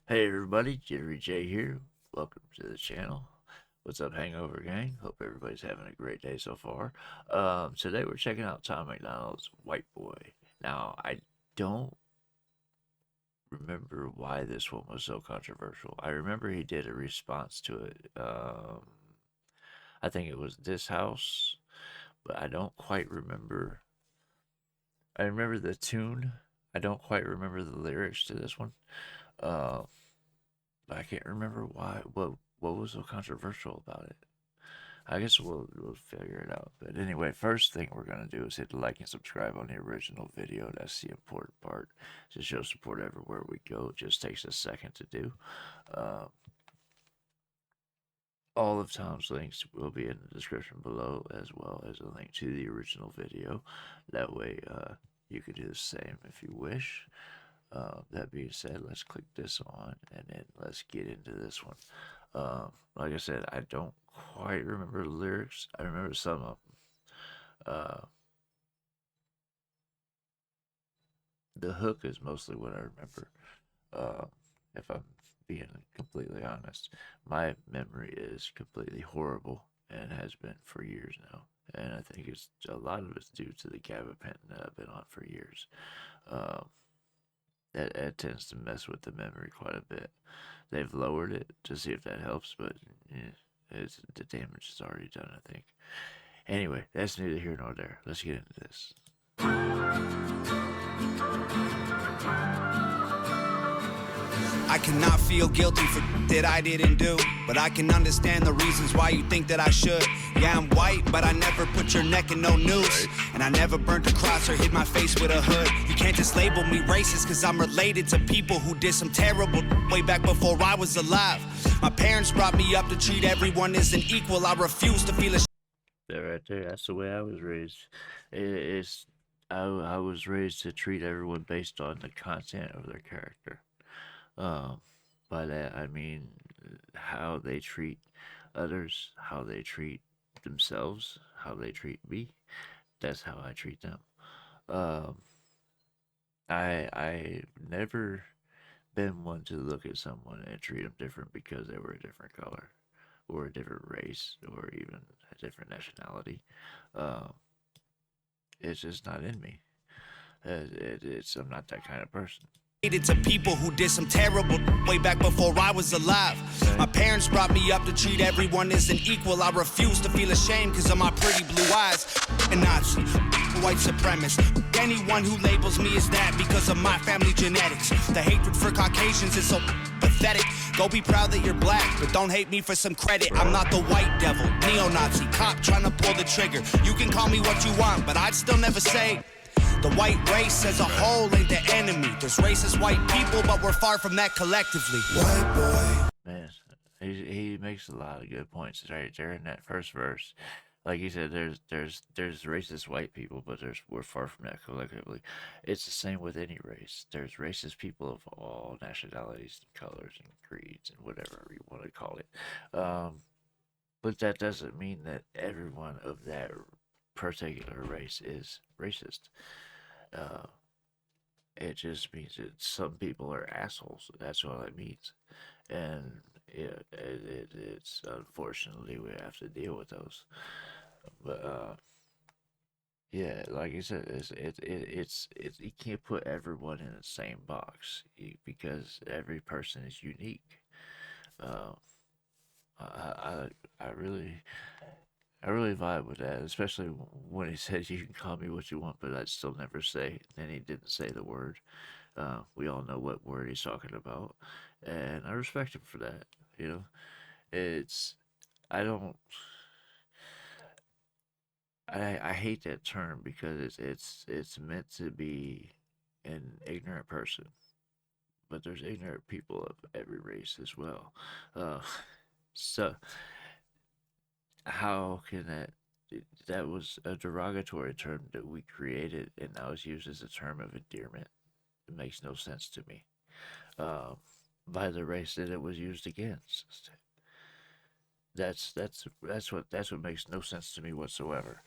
Hey everybody, JitteryJay here. Welcome to the channel. What's up, Hangover Gang? Hope everybody's having a great day so far. Today we're checking out Tom MacDonald's Whiteboy. Now, I don't remember why this one was so controversial. I remember he did a response to it. I think it was This House, but I don't quite remember. I remember the tune. I don't quite remember the lyrics to this one. Uh, I can't remember why. What was so controversial about it? I guess we'll figure it out. But anyway, first thing we're gonna do is hit the like and subscribe on the original video. That's the important part. To show support everywhere we go. It just takes a second to do. Uh, all of Tom's links will be in the description below, as well as a link to the original video. That way, you can do the same if you wish. That being said, let's click this on and then let's get into this one. Like I said, I don't quite remember the lyrics. I remember some of them. The hook is mostly what I remember. If I'm being completely honest, my memory is completely horrible and has been for years now. And I think it's a lot of it's due to the gabapentin that I've been on for years. That tends to mess with the memory quite a bit. They've lowered it to see if that helps, but the damage is already done, I think. Anyway, that's neither here nor there. Let's get into this. I cannot feel guilty for that I didn't do, but I can understand the reasons why you think that I should. Yeah, I'm white, but I never put your neck in no noose, and I never burnt a cross or hid my face with a hood. You can't just label me racist, cause I'm related to people who did some terrible way back before I was alive. My parents brought me up to treat everyone as an equal. I refuse to feel That right there, that's the way I was raised. I was raised to treat everyone based on the content of their character. Um, by that I mean how they treat others, how they treat themselves, how they treat me. That's how I treat them. Um, I never been one to look at someone and treat them different because they were a different color, or a different race, or even a different nationality. Um, it's just not in me. I'm not that kind of person. to people who did some terrible way back before I was alive. My parents brought me up to treat everyone as an equal. I refuse to feel ashamed because of my pretty blue eyes. A Nazi, white supremacist, anyone who labels me as that because of my family genetics. The hatred for Caucasians is so pathetic. Go be proud that you're black, but don't hate me for some credit. I'm not the white devil, neo-Nazi, cop trying to pull the trigger. You can call me what you want, but I'd still never say the white race as a whole ain't the enemy. There's racist white people, but we're far from that collectively. White boy. Man, he makes a lot of good points right there in that first verse. Like he said, there's racist white people, but we're far from that collectively. It's the same with any race. There's racist people of all nationalities and colors and creeds and whatever you want to call it. But that doesn't mean that everyone of that particular race is racist. Uh, it just means that some people are assholes. That's all it means, and it's unfortunately we have to deal with those. But yeah, like I said, it's you can't put everyone in the same box because every person is unique. Uh, I really vibe with that, especially when he said you can call me what you want, but I'd still never say. Then he didn't say the word. We all know what word he's talking about, and I respect him for that. You know, it's I don't I hate that term because it's meant to be an ignorant person, but there's ignorant people of every race as well. Uh, so how can that was a derogatory term that we created and now it's used as a term of endearment. It makes no sense to me. Um, by the race that it was used against. That's what makes no sense to me whatsoever.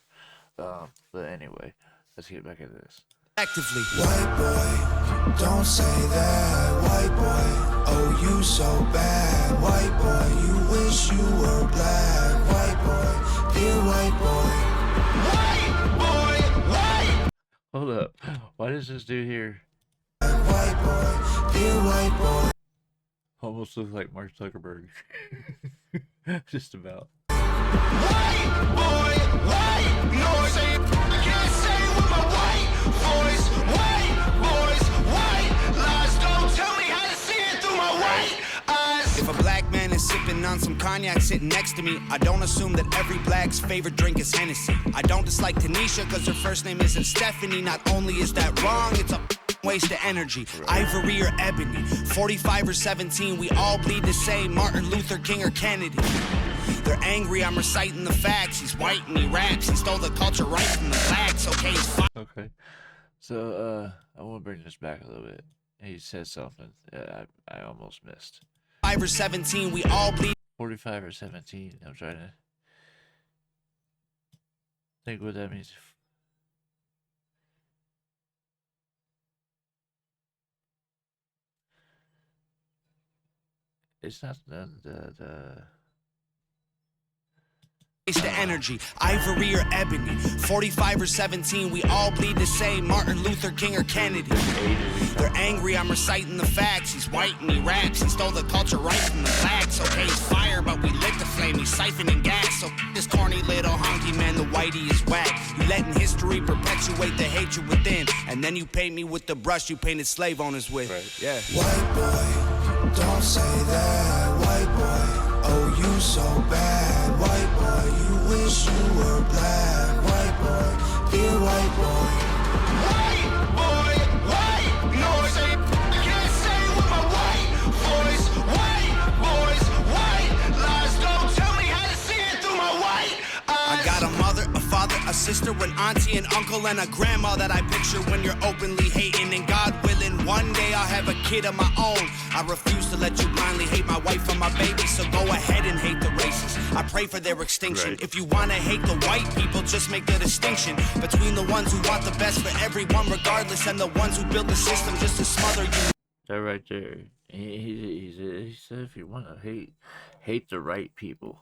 But anyway, let's get back into this. Actively. White boy, don't say that. White boy, oh you White boy, you wish you were black. White boy, dear white boy. White boy, white. Hold up. Why does this dude here White boy, dear white boy. almost look like Mark Zuckerberg? Just about. White boy, white noise. I can't say it with my white voice. White boys, white lies. Don't tell me how to see it through my white eyes. If a black man is sipping on some cognac sitting next to me, I don't assume that every black's favorite drink is Hennessy. I don't dislike Tanisha because her first name isn't Stephanie. Not only is that wrong, it's a waste of energy. Ivory or ebony, 45 or 17, we all bleed the same. Martin Luther King or Kennedy. They're angry, I'm reciting the facts. He's white and he raps. He stole the culture right from the blacks. Okay, he's fine. Okay. So, I want to bring this back a little bit. He said something that I almost missed. 5 or 17, we all bleed. 45 or 17. I'm trying to think what that means. It's not the The energy, ivory or ebony, 45 or 17, we all bleed the same. Martin Luther King or Kennedy. They're angry, I'm reciting the facts. He's white and he raps. He stole the culture right from the blacks. Okay, he's fire, but we lit the flame. He's siphoning gas. So this corny little honky man, the whitey is whack. You letting history perpetuate the hatred within, and then you paint me with the brush you painted slave owners with. Right. Yeah. White boy, don't say that. White boy. Oh, you so bad, white boy. You wish you were black, white boy, dear white boy. White boy, white noise. I can't say it with my white voice. White boys, white lies. Don't tell me how to see it through my white eyes. I got a mother, a father, a sister, an auntie, an uncle, and a grandma that I picture when you're openly hating. And God willing, one day I'll have a kid of my own. I refuse to let you blindly hate my wife and my baby, so go ahead and hate the races. I pray for their extinction. Right. If you wanna hate the white people, just make the distinction between the ones who want the best for everyone regardless, and the ones who build the system just to smother you. that right there. He said if you want to hate the right people,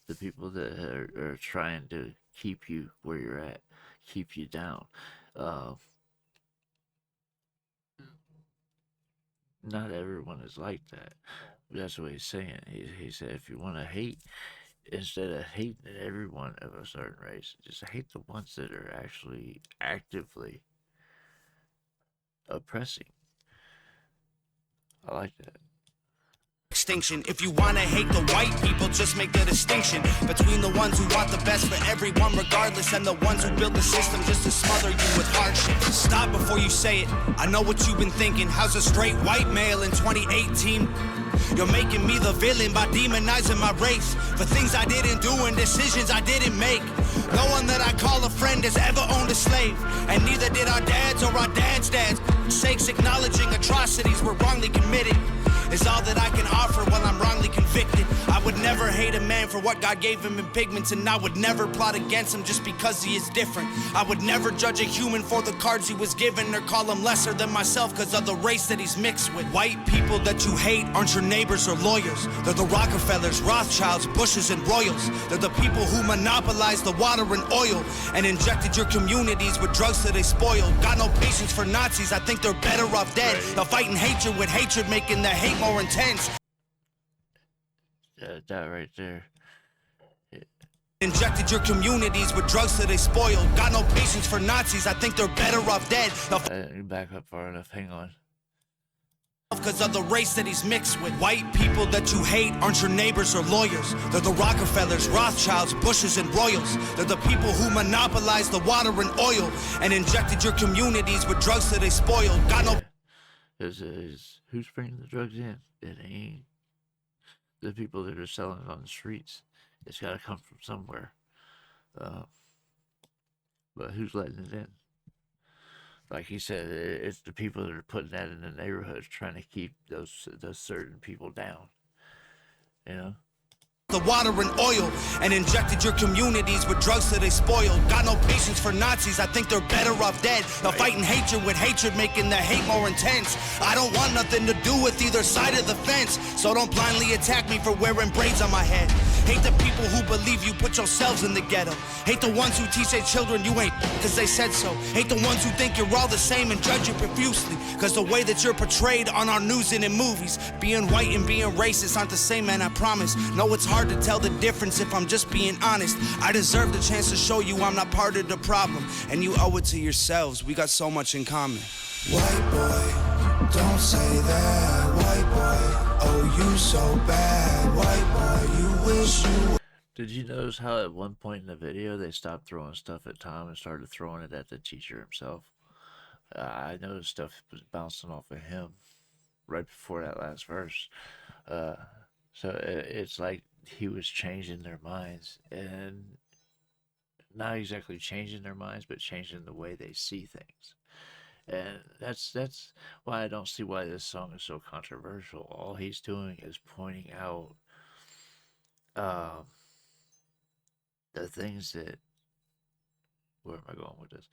the people that are trying to keep you where you're at, keep you down. Not everyone is like that. That's what he's saying. He said if you want to hate, instead of hating everyone of a certain race, just hate the ones that are actually actively oppressing. I like that. Extinction. If you wanna hate the white people, just make the distinction between the ones who want the best for everyone regardless, and the ones who build the system just to smother you with hardship. Stop before you say it. I know what you've been thinking. How's a straight white male in 2018? You're making me the villain by demonizing my race for things I didn't do and decisions I didn't make. No one that I call a friend has ever owned a slave, and neither did our dads or our dads' dads. Sakes, acknowledging atrocities were wrongly committed is all that I can offer when I'm wrongly convicted. I would never hate a man for what God gave him in pigments, and I would never plot against him just because he is different. I would never judge a human for the cards he was given, or call him lesser than myself because of the race that he's mixed with. White people that you hate aren't your neighbors or lawyers. They're the Rockefellers, Rothschilds, Bushes, and Royals. They're the people who monopolized the water and oil and injected your communities with drugs that they spoiled. Got no patience for Nazis, I think they're better off dead. They're fighting hatred with hatred, making the hate more intense. That right there. Injected your communities with drugs that they spoiled. Got no patience for Nazis, I think they're better off dead. Back up far enough. Hang on. Because of the race that he's mixed with. White people that you hate aren't your neighbors or lawyers. They're the Rockefellers, Rothschilds, Bushes, and Royals. They're the people who monopolized the water and oil and injected your communities with drugs that they spoiled. Got no... Who's bringing the drugs in? It ain't the people that are selling it on the streets. It's got to come from somewhere. But who's letting it in? Like he said, it's the people that are putting that in the neighborhoods, trying to keep those certain people down. You know. the water and oil and injected your communities with drugs that they spoiled. Got no patience for Nazis, I think they're better off dead. They're fighting hatred with hatred, making the hate more intense. I don't want nothing to do with either side of the fence, so don't blindly attack me for wearing braids on my head. Hate the people who believe you put yourselves in the ghetto. Hate the ones who teach their children you ain't cause they said so. Hate the ones who think you're all the same and judge you profusely cause the way that you're portrayed on our news and in movies. Being white and being racist aren't the same, man, I promise. No, it's hard to tell the difference if I'm just being honest. I deserve the chance to show you I'm not part of the problem, and you owe it to yourselves. We got so much in common. White boy, don't say that. White boy, oh you so bad. White boy, you wish you were. Did you notice how at one point in the video they stopped throwing stuff at Tom and started throwing it at the teacher himself? I noticed stuff was bouncing off of him right before that last verse. So it's like he was changing their minds, and not exactly changing their minds, but changing the way they see things. And that's why I don't see why this song is so controversial. All he's doing is pointing out the things that. Where am I going with this?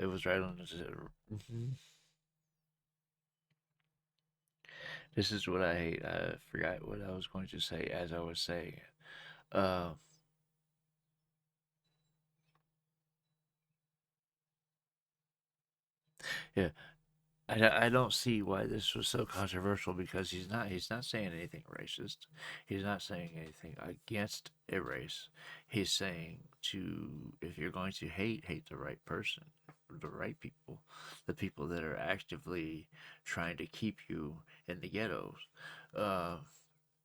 It was right on the. This is what I hate. I forgot what I was going to say as I was saying it. Yeah, I don't see why this was so controversial because he's not saying anything racist. He's not saying anything against a race. He's saying if you're going to hate the right person, the right people, the people that are actively trying to keep you in the ghettos,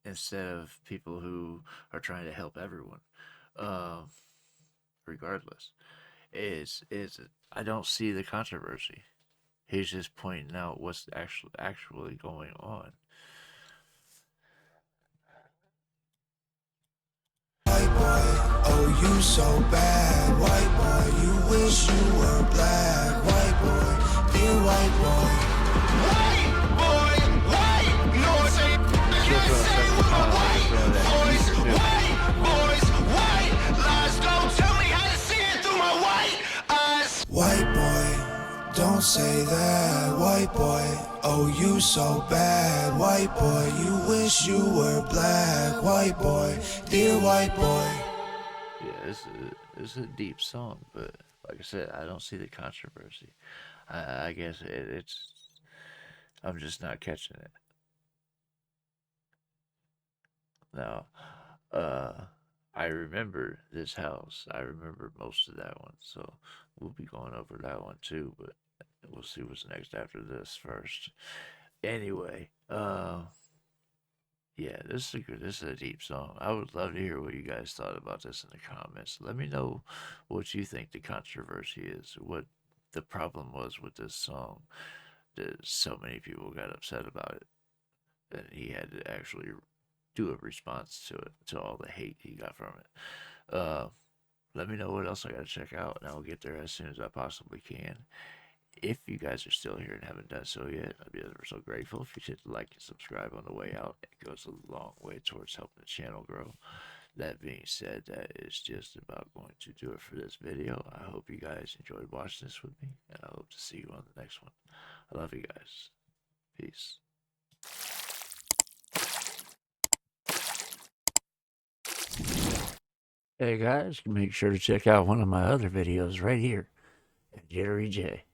instead of people who are trying to help everyone, regardless. Is I don't see the controversy. He's just pointing out what's actually going on. White boy, oh you so bad. White boy, you wish you were black. White boy, dear white boy. White boy, white, no say can't say with my white voice. White boys, white lies. Don't tell me how to see it through my white eyes. White boy. Don't say that, white boy, oh you so bad. White boy, you wish you were black. White boy, dear white boy. Yeah, it's a deep song, but like I said, I don't see the controversy. I guess it's I'm just not catching it. Now, I remember this house. I remember most of that one, so we'll be going over that one too, but we'll see what's next after this first. Anyway, yeah, this is a deep song. I would love to hear what you guys thought about this in the comments. Let me know what you think the controversy is, what the problem was with this song that so many people got upset about it, and he had to actually do a response to it, to all the hate he got from it. Let me know what else I gotta check out, and I'll get there as soon as I possibly can. If you guys are still here and haven't done so yet, I'd be ever so grateful if you hit like and subscribe on the way out. It goes a long way towards helping the channel grow. That being said, that is just about going to do it for this video. I hope you guys enjoyed watching this with me, and I hope to see you on the next one. I love you guys. Peace. Hey guys, make sure to check out one of my other videos right here at JitteryJay.